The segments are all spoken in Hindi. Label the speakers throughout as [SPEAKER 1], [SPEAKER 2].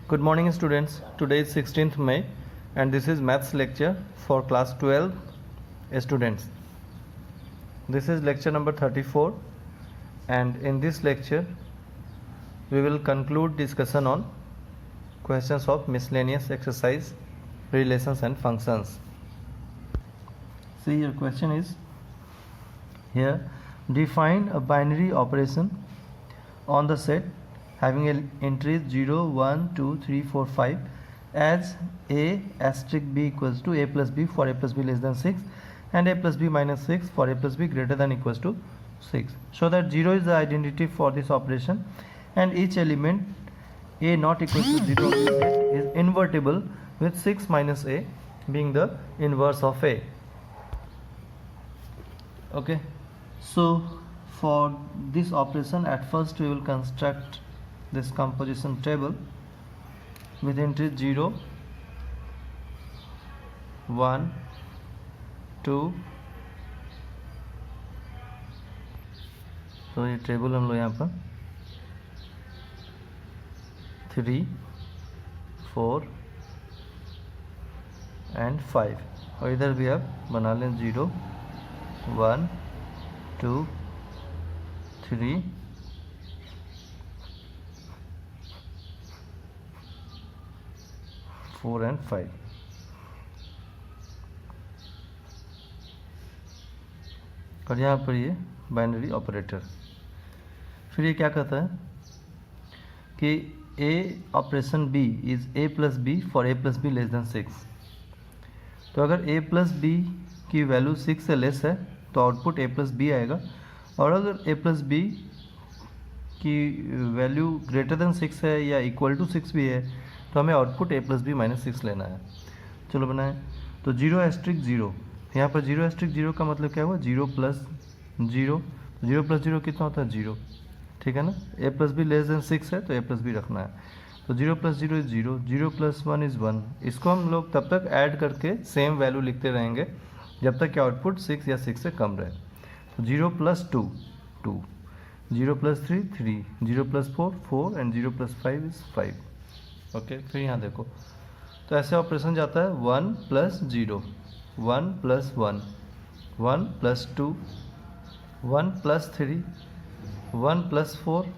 [SPEAKER 1] Good morning students. Today is 16th May and this is maths lecture for class 12 students. This is lecture number 34 and in this lecture we will conclude discussion on questions of miscellaneous exercise, relations and functions. See, your question is here: define a binary operation on the set having entries 0, 1, 2, 3, 4, 5 as a asterisk b equals to a plus b for a plus b less than 6 and a plus b minus 6 for a plus b greater than equals to 6. Show that 0 is the identity for this operation and each element a not equals to 0 of the set is invertible with 6 minus a being the inverse of a. Okay, so for this operation at first we will construct this composition table with entry 0, 1, 2. तो ये टेबल हम लोग यहाँ पर 3, 4 एंड 5 और इधर भी आप बना लें 0, 1, 2, 3, 4 and 5. और यहाँ पर ये बाइनरी ऑपरेटर। फिर ये क्या कहता है कि a operation b is a plus B for a plus B less than 6। तो अगर a प्लस बी की वैल्यू 6 से लेस है तो आउटपुट a प्लस बी आएगा, और अगर a प्लस बी की वैल्यू ग्रेटर देन 6 है या इक्वल टू 6 भी है तो हमें output a plus B minus 6 लेना है। चलो बनाएं। तो 0 एस्ट्रिक 0, यहाँ पर 0 एस्ट्रिक 0 का मतलब क्या हुआ? 0 प्लस 0, 0 प्लस 0 कितना होता है? 0, ठीक है ना। a plus B less than 6 है तो a प्लस बी रखना है। तो 0 प्लस 0 इज 0, 0 प्लस 1 इज 1। इसको हम लोग तब तक ऐड करके सेम वैल्यू लिखते रहेंगे जब तक कि आउटपुट 6 या 6 से कम रहे। तो 0 plus 2, 2, 0 plus 3, 3, 0 plus 4, 4 and 0 plus 5 is 5। Okay, फिर यहाँ देखो, तो ऐसे ऑपरेशन जाता है 1 plus 0, 1 plus 1, 1 plus 2, 1 plus 3, 1 plus 4,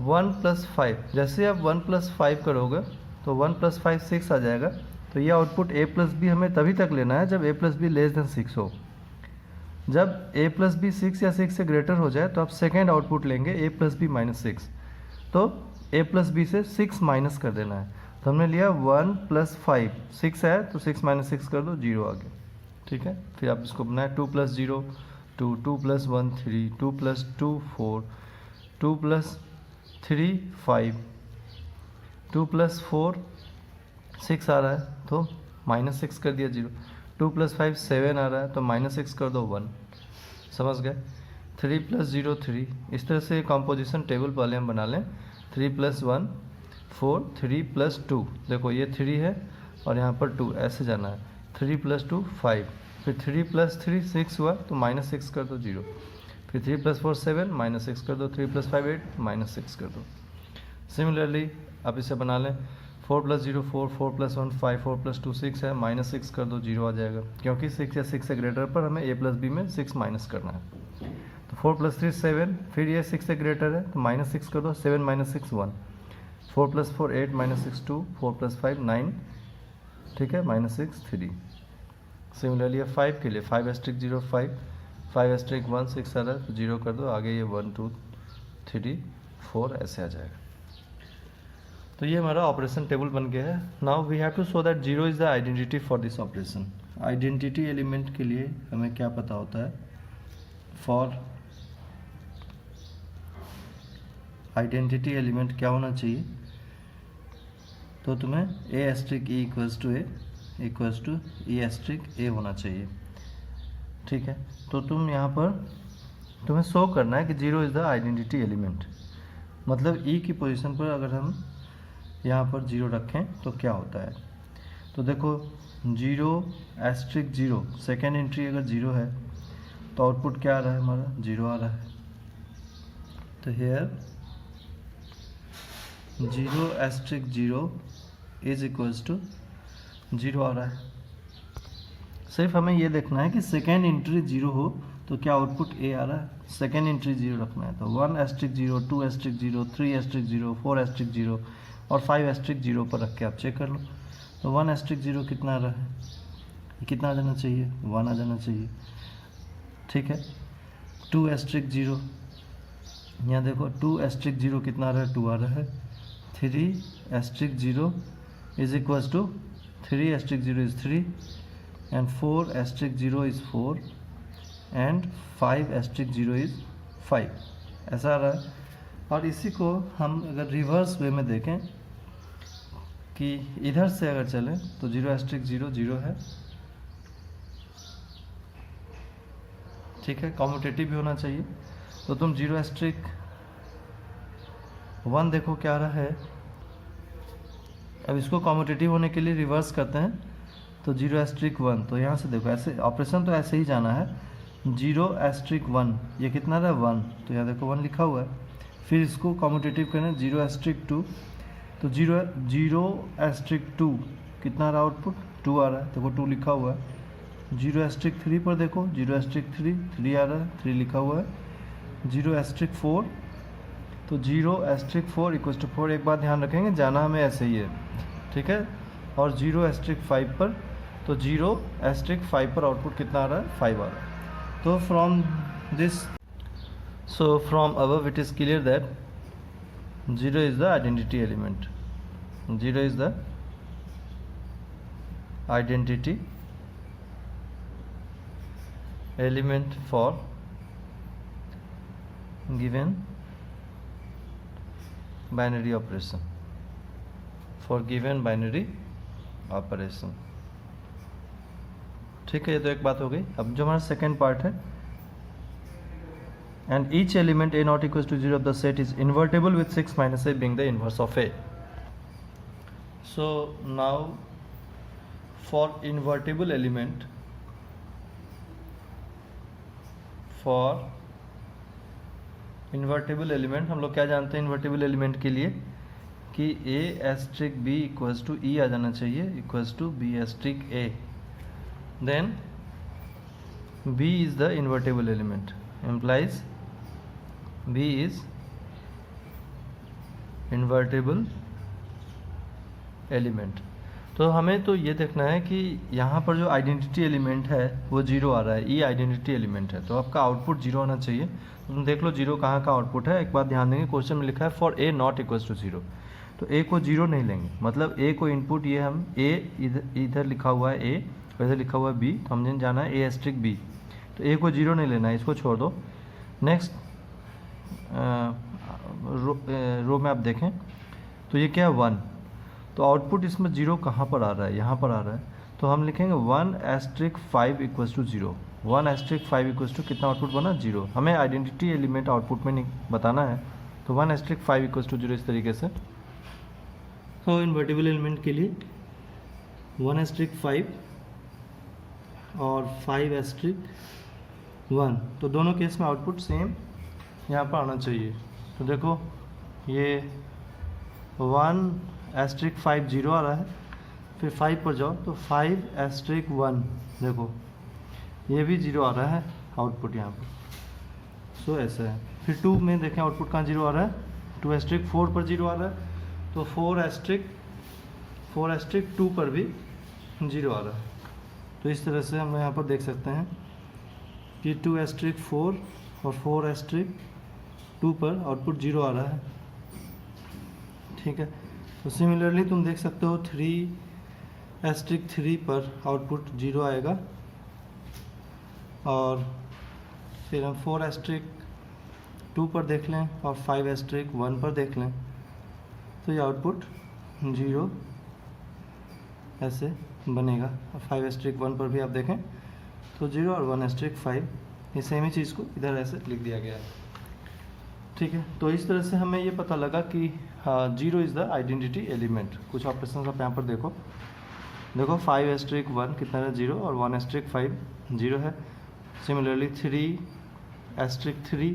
[SPEAKER 1] 1 plus 5। जैसे आप 1 प्लस 5 करोगे तो 1 प्लस 5 6 आ जाएगा। तो ये आउटपुट a प्लस बी हमें तभी तक लेना है जब a plus B less than 6 हो। जब a प्लस बी 6 या 6 से ग्रेटर हो जाए तो आप सेकेंड आउटपुट लेंगे a प्लस बी माइनस 6। तो a प्लस बी से 6 माइनस कर देना है। तो हमने लिया 1 प्लस 5, 6 है तो 6 माइनस 6 कर दो, 0 आ गया, ठीक है। फिर आप इसको बनाए 2 plus 0, 2, 2 plus 1, 3, 2 plus 2, 4, 2 plus 3, 5, 2 plus 4, 6 आ रहा है तो माइनस 6 कर दिया 0, 2 प्लस 5 7 आ रहा है तो माइनस 6 कर दो 1। समझ गए? 3 प्लस 0 3। इस तरह से कॉम्पोजिशन टेबल पहले हम बना लें। 3 प्लस 1 4, 3 प्लस 2, देखो ये 3 है और यहाँ पर 2, ऐसे जाना है। 3 प्लस 2 5, फिर 3 प्लस 3 6 हुआ तो माइनस 6 कर दो 0, फिर 3 प्लस 4 7 माइनस 6 कर दो, 3 प्लस 5 8 माइनस 6 कर दो। सिमिलरली आप इसे बना लें 4 प्लस 0 4, 4 प्लस 1 5, 4 प्लस 2 6 है, माइनस 6 कर दो, 0 आ जाएगा, क्योंकि 6 या 6 से ग्रेटर पर हमें a प्लस बी में 6 माइनस करना है। तो 4 प्लस 3 7, फिर ये 6 से ग्रेटर है तो माइनस 6 कर दो, 7 माइनस 6 1, 4 प्लस 4 8 माइनस 6 2, 4 प्लस 5 9, ठीक है, माइनस 6 3। सिमिलरली 5 के लिए 5 एस्ट्रिक 0 5, 5 एस्ट्रिक 1 6 आ रहा है तो 0 कर दो, आगे ये 1 2 3 4 ऐसे आ जाएगा। तो ये हमारा ऑपरेशन टेबल बन गया है। Now we have to show that 0 is the identity for this operation. Identity element के लिए हमें क्या पता होता है? फॉर आइडेंटिटी एलिमेंट क्या होना चाहिए? तो तुम्हें a asterisk e equals to a equals to e asterisk a होना चाहिए, ठीक है। तो तुम यहाँ पर तुम्हें शो करना है कि 0 इज़ द आइडेंटिटी एलिमेंट। मतलब e की पोजीशन पर अगर हम यहाँ पर 0 रखें तो क्या होता है? तो देखो 0 एस्ट्रिक 0, सेकेंड एंट्री अगर 0 है तो आउटपुट क्या आ रहा है? हमारा 0 आ रहा है। तो here 0 asterisk 0 is equals to 0 आ रहा है। सिर्फ हमें ये देखना है कि सेकेंड एंट्री 0 हो तो क्या आउटपुट ए आ रहा है, सेकेंड एंट्री 0 रखना है। तो 1 एस्ट्रिक 0, 2 एस्ट्रिक 0, 3 एस्ट्रिक 0, 4 एस्ट्रिक 0 और 5 एस्ट्रिक 0 पर रख के आप चेक कर लो। तो 1 एस्ट्रिक 0 कितना आ रहा है, कितना आ जाना चाहिए, 1 आ जाना चाहिए, ठीक है। 2 एस्ट्रिक 0, यहाँ देखो 2 एस्ट्रिक 0 कितना आ रहा है, 2 आ रहा है। 3 asterisk 0 is equals to 3 asterisk 0 is 3 and 4 asterisk 0 is 4 and 5 asterisk 0 is 5, ऐसा आ रहा है। और इसी को हम अगर रिवर्स वे में देखें कि इधर से अगर चलें तो 0 एस्ट्रिक 0 0 है, ठीक है, कॉम्यूटेटिव भी होना चाहिए। तो तुम 0 एस्ट्रिक 1 देखो क्या आ रहा है। अब इसको कॉम्यूटेटिव होने के लिए रिवर्स करते हैं तो 0 एस्ट्रिक 1, तो यहाँ से देखो ऐसे ऑपरेशन तो ऐसे ही जाना है। 0 एस्ट्रिक 1 ये कितना रहा है 1, तो यहाँ देखो 1 लिखा हुआ है। फिर इसको कॉम्यूटेटिव करना है 0 एस्ट्रिक 2, तो 0 एस्ट्रिक 2 कितना रहा आउटपुट 2 आ रहा है, देखो 2 लिखा हुआ है। 0 एस्ट्रिक 3 पर देखो 0 एस्ट्रिक 3 आ रहा है, 3 लिखा हुआ है। 0 एस्ट्रिक 4, तो 0 एस्ट्रिक 4 इक्वल टू 4, एक बात ध्यान रखेंगे जाना हमें ऐसे ही है, ठीक है। और 0 एस्ट्रिक 5 पर, तो 0 एस्ट्रिक 5 पर आउटपुट कितना आ रहा है 5 आ रहा है। तो from this, so from above it is clear that 0 is the identity element, 0 is the identity element for given binary operation, for given binary operation, ठीक है। ये तो एक बात हो गई। अब जो हमारा सेकेंड पार्ट है, and each element a not equals to 0 of the set is invertible with 6 minus a being the inverse of a. So now for invertible element, हम लोग क्या जानते हैं इन्वर्टिबल एलिमेंट के लिए कि a asterisk b equals to e आ जाना चाहिए, equals to b asterisk a, then b is the invertible element, implies b is invertible element। तो हमें तो ये देखना है कि यहाँ पर जो आइडेंटिटी एलिमेंट है वो 0 आ रहा है, ई आइडेंटिटी एलिमेंट है, तो आपका आउटपुट 0 आना चाहिए। तो तुम देख लो 0 कहाँ का आउटपुट है। एक बात ध्यान देंगे, क्वेश्चन में लिखा है for A not equals to 0, तो ए को 0 नहीं लेंगे, मतलब ए को इनपुट ये हम ए इधर लिखा हुआ है ए, वैसे लिखा हुआ है बी, तो हमने जाना है ए एस्ट्रिक बी, तो ए को 0 नहीं लेना है, इसको छोड़ दो। नेक्स्ट रो में आप देखें तो ये क्या है 1, तो आउटपुट इसमें 0 कहाँ पर आ रहा है, यहाँ पर आ रहा है, तो हम लिखेंगे 1 asterisk 5 equals to 0, 1 asterisk 5 equals to कितना आउटपुट बना 0। हमें आइडेंटिटी एलिमेंट आउटपुट में नहीं बताना है, तो 1 एस्ट्रिक 5 इक्वल्स टू 0 इस तरीके से। तो इन्वर्टिबल एलिमेंट के लिए 1 एस्ट्रिक 5 और 5 एस्ट्रिक 1, तो दोनों केस में आउटपुट सेम यहाँ पर आना चाहिए। तो देखो ये 1 एस्ट्रिक 5 0 आ रहा है, फिर 5 पर जाओ तो 5 एस्ट्रिक 1, देखो ये भी 0 आ रहा है आउटपुट यहाँ पर, सो ऐसा है। फिर 2 में देखें आउटपुट कहाँ 0 आ रहा है, 2 एस्ट्रिक 4 पर 0 आ रहा है, तो 4 एस्ट्रिक 2 पर भी 0 आ रहा है। तो इस तरह से हम यहाँ पर देख सकते हैं कि 2 एस्ट्रिक 4 और 4 एस्ट्रिक 2 पर आउटपुट 0 आ रहा है, ठीक है। तो सिमिलरली तुम देख सकते हो 3 एस्ट्रिक 3 पर आउटपुट 0 आएगा, और फिर हम 4 एस्ट्रिक 2 पर देख लें और 5 एस्ट्रिक 1 पर देख लें, तो ये आउटपुट 0 ऐसे बनेगा। और 5 एस्ट्रिक 1 पर भी आप देखें तो 0 और 1 एस्ट्रिक 5, ये सेम ही चीज़ को इधर ऐसे लिख दिया गया है, ठीक है। तो इस तरह से हमें ये पता लगा कि 0 इज़ द आइडेंटिटी एलिमेंट। कुछ ऑपरेशन आप यहाँ पर देखो 5 एस्ट्रिक 1 कितना है 0 और 1 एस्ट्रिक 5 0 है। सिमिलरली 3 एस्ट्रिक 3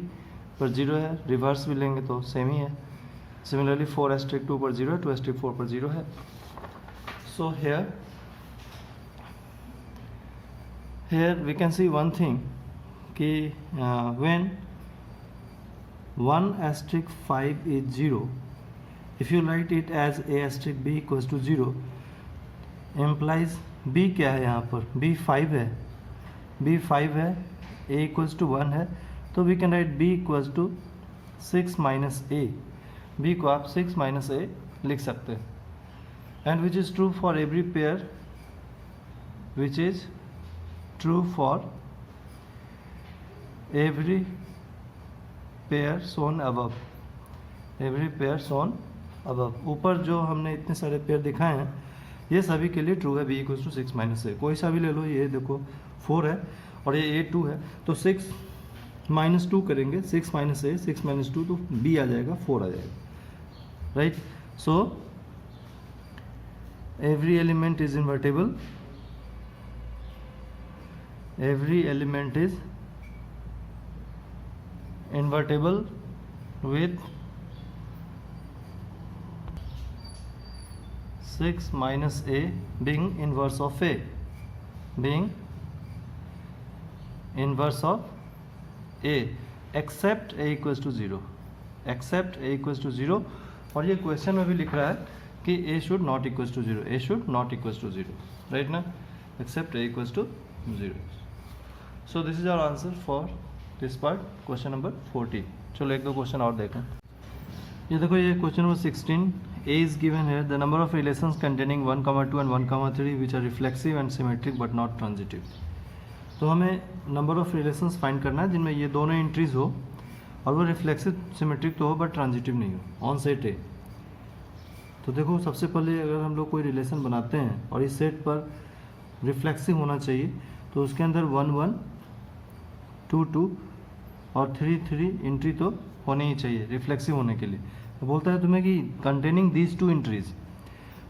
[SPEAKER 1] पर 0 है, रिवर्स भी लेंगे तो सेम ही है। Similarly 4 asterisk 2 पर 0 है, 2 asterisk 4 पर 0 है. So here we can see one thing कि when 1 asterisk 5 is 0, if you write it as a asterisk b equals to 0, implies b क्या है यहाँ पर, b 5 है, b 5 है, a equals to 1 है, तो we can write b equals to 6 minus a. b को आप 6 minus a लिख सकते हैं. And which is true for every pair, which is true for every pair shown above. Every pair shown above. ऊपर जो हमने इतने सारे पेयर दिखाए हैं ये सभी के लिए ट्रू है. b इक्वल्स टू 6 माइनस ए. कोई सा भी ले लो, ये देखो 4 है और ये a 2 है, तो 6 माइनस 2 करेंगे, 6 माइनस ए, 6 माइनस 2, तो b आ जाएगा, 4 आ जाएगा. Right. So every element is invertible. Every element is invertible with 6 minus a being inverse of a, being inverse of a, except a equals to 0, except a equals to 0. और ये क्वेश्चन में भी लिख रहा है कि a should not equals to 0, a should not equals to 0, right ना, except a equals to 0. So this is our answer for this part, question number 14. चलो एक दो क्वेश्चन और देखें. ये देखो, ये question number 16. a is given here, the number of relations containing 1, 2 and 1, 3 which are reflexive and symmetric but not transitive. तो हमें नंबर ऑफ रिलेशंस फाइंड करना है जिनमें ये दोनों एंट्रीज हो और वो रिफ्लेक्सिव सिमेट्रिक तो हो बट ट्रांजिटिव नहीं हो, ऑन सेट है. तो देखो, सबसे पहले अगर हम लोग कोई रिलेशन बनाते हैं और इस सेट पर रिफ्लेक्सिव होना चाहिए तो उसके अंदर 1, 1, 2, 2 और 3, 3 एंट्री तो होनी ही चाहिए रिफ्लेक्सिव होने के लिए. तो बोलता है तुम्हें कि कंटेनिंग दीज 2 एंट्रीज.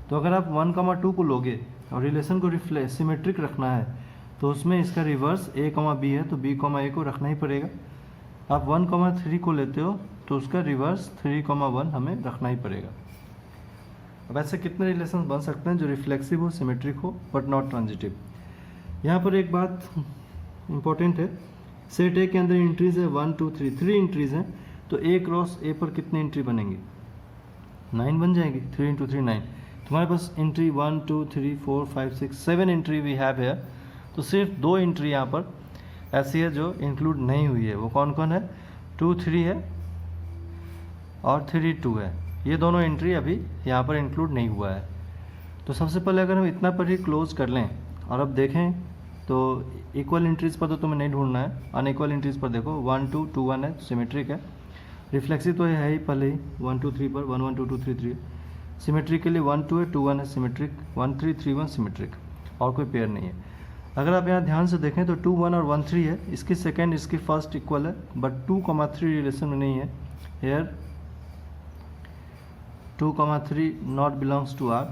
[SPEAKER 1] तो अगर आप 1, 2 को लोगे और रिलेशन को सिमेट्रिक रखना है तो उसमें इसका रिवर्स a, b है, तो b, a को रखना ही पड़ेगा. आप 1, 3 को लेते हो तो उसका रिवर्स 3, 1 हमें रखना ही पड़ेगा. अब ऐसे कितने रिलेशन बन सकते हैं जो रिफ्लेक्सिव हो, सिमेट्रिक हो बट नॉट ट्रांजिटिव. यहाँ पर एक बात इम्पोर्टेंट है, सेट ए के अंदर एंट्रीज है 1, 2, 3, 3 एंट्रीज हैं, तो ए क्रॉस ए पर कितने एंट्री बनेंगी, 9 बन जाएंगी. 3 × 3 9. तुम्हारे पास entry 1, 2, 3, 4, 5, 6, 7 entry we have here. तो सिर्फ 2 एंट्री यहाँ पर ऐसी है जो इंक्लूड नहीं हुई है. वो कौन कौन है, 2, 3 है और 3, 2 है. ये दोनों एंट्री अभी यहाँ पर इंक्लूड नहीं हुआ है. तो सबसे पहले अगर हम इतना पर ही क्लोज कर लें और अब देखें तो इक्वल एंट्रीज पर तो तुम्हें नहीं ढूंढना है, अनइक्वल एंट्रीज पर देखो. 1, 2, 2, 1 है, सिमेट्रिक है. रिफ्लेक्सिव तो है ही पहले ही 1, 2, 3 पर 1, 1, 2, 2, 3, 3. सिमेट्रिक के लिए 1, 2 है, 2, 1 है सिमेट्रिक, 1, 3, 3, 1 सिमेट्रिक, और कोई पेयर नहीं है. अगर आप यहाँ ध्यान से देखें तो 2, 1 और 1, 3 है, इसकी सेकेंड इसकी फर्स्ट इक्वल है बट 2, 3 रिलेशन में नहीं है. Here 2, 3 not belongs to R,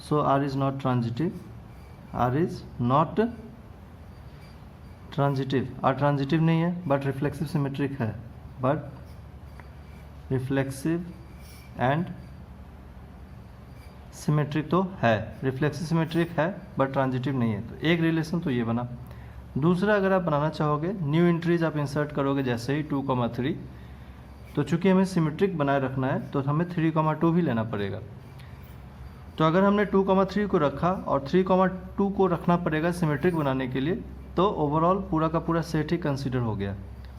[SPEAKER 1] so R is not transitive, R is not transitive. R transitive नहीं है बट रिफ्लेक्सिव सिमेट्रिक है, बट रिफ्लेक्सिव एंड सिमेट्रिक तो है. रिफ्लेक्सिव सिमेट्रिक है बट ट्रांजिटिव नहीं है. तो एक रिलेशन तो ये बना. दूसरा, अगर आप बनाना चाहोगे न्यू एंट्रीज आप इंसर्ट करोगे जैसे ही 2, 3, तो चूंकि हमें सिमेट्रिक बनाए रखना है तो हमें 3, 2 भी लेना पड़ेगा. तो अगर हमने 2, 3 को रखा और 3, 2 को रखना पड़ेगा सिमेट्रिक बनाने के लिए, तो ओवरऑल पूरा का पूरा सेट ही कंसिडर हो गया.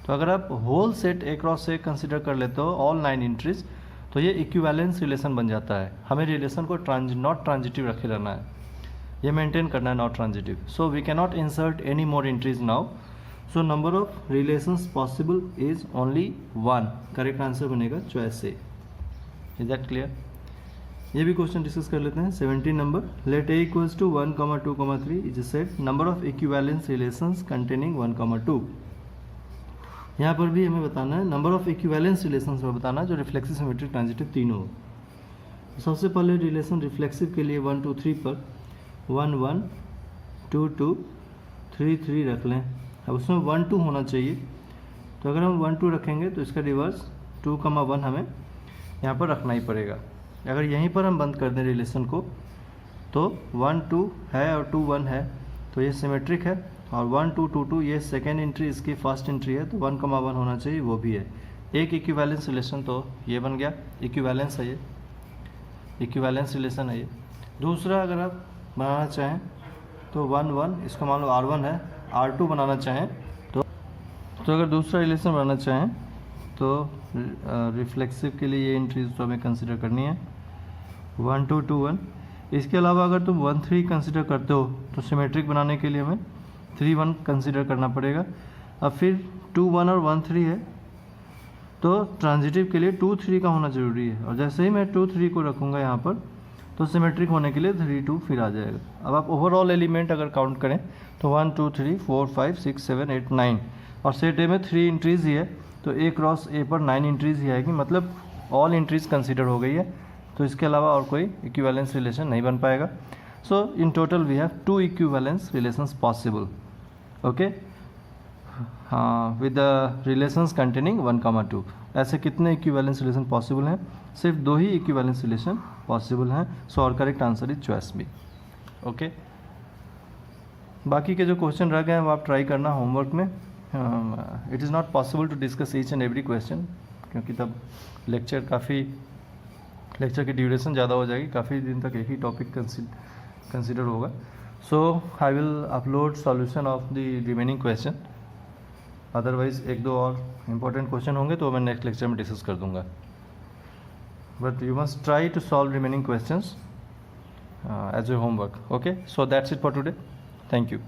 [SPEAKER 1] तो अगर आप whole set A cross A consider कर लेते हो ऑल 9 एंट्रीज, तो ये इक्विवेलेंस रिलेशन बन जाता है. हमें रिलेशन को नॉट ट्रांजिटिव रखे रहना है, ये मेंटेन करना है not transitive. So we can not insert any more entries now. So number of relations possible is only 1. Correct answer बनेगा choice A. Is that clear? ये भी क्वेश्चन डिस्कस कर लेते हैं. 17 नंबर. Let A equals to 1, 2, 3 is set number of equivalence relations containing 1, 2. यहाँ पर भी हमें बताना है नंबर ऑफ इक्विवेलेंस रिलेशंस में बताना है जो रिफ्लेक्सिव, सिमेट्रिक, ट्रांजिटिव तीनों हो. सबसे पहले रिलेशन रिफ्लेक्सिव के लिए 1, 2, 3 पर 1, 1, 2, 2, 3, 3 रख लें. अब उसमें 1, 2 होना चाहिए. तो अगर हम 1, 2 रखेंगे तो इसका रिवर्स 2, 1 हमें यहाँ पर रखना ही पड़ेगा। अगर यहीं पर हम बंद कर दें रिलेशन को तो 1 2 है और 2 1 है, तो ये सिमेट्रिक है, और 1 2 2 2 ये सेकेंड एंट्री इसकी फर्स्ट एंट्री है, तो 1 1 होना चाहिए, वो भी है। एक इक्विवेलेंस रिलेशन तो ये बन गया, इक्विवेलेंस है ये, इक्विवेलेंस रिलेशन है ये। दूसरा अगर आप बनाना चाहें तो 1 1, इसको मान लो R1 है, R2 बनाना चाहें तो अगर दूसरा रिलेशन बनाना चाहें तो रिफ्लेक्सिव के लिए ये एंट्रीज तो हमें कंसिडर करनी है 1 2 2 1। इसके अलावा अगर तुम 1 3 कंसिडर करते हो तो सिमेट्रिक बनाने के लिए हमें 3 1 कंसिडर करना पड़ेगा। अब फिर 2 1 और 1 3 है, तो ट्रांजिटिव के लिए 2 3 का होना ज़रूरी है, और जैसे ही मैं 2 3 को रखूँगा यहाँ पर तो सिमेट्रिक होने के लिए 3 2 फिर आ जाएगा। अब आप ओवरऑल एलिमेंट अगर काउंट करें तो 1 2 3 4 5 6 7 8 9, और सेट ए में 3 एंट्रीज ही है, तो ए क्रॉस ए पर 9 एंट्रीज ही आएगी, मतलब ऑल एंट्रीज कंसिडर हो गई है, तो इसके अलावा और कोई इक्विवेलेंस रिलेशन नहीं बन पाएगा। So in total we have 2 equivalence relations possible, okay, हाँ, विद द रिलेशंस कंटेनिंग 1 2। ऐसे कितने इक्विवेलेंस रिलेशन पॉसिबल हैं? सिर्फ 2 ही इक्विवेलेंस रिलेशन पॉसिबल हैं। सो और correct answer is choice B, okay. बाकी के जो क्वेश्चन रह गए हैं वो आप ट्राई करना होमवर्क में। It is not possible to discuss each and every question, क्योंकि तब लेक्चर की ड्यूरेशन ज़्यादा हो जाएगी, काफ़ी दिन तक एक ही टॉपिक कंसिडर होगा। So I will upload solution of the remaining question, otherwise 1-2 और इम्पोर्टेंट क्वेश्चन होंगे तो मैं नेक्स्ट लेक्चर में डिस्कस कर दूंगा, but you must try to solve remaining questions as a homework, okay. So that's it for today, thank you.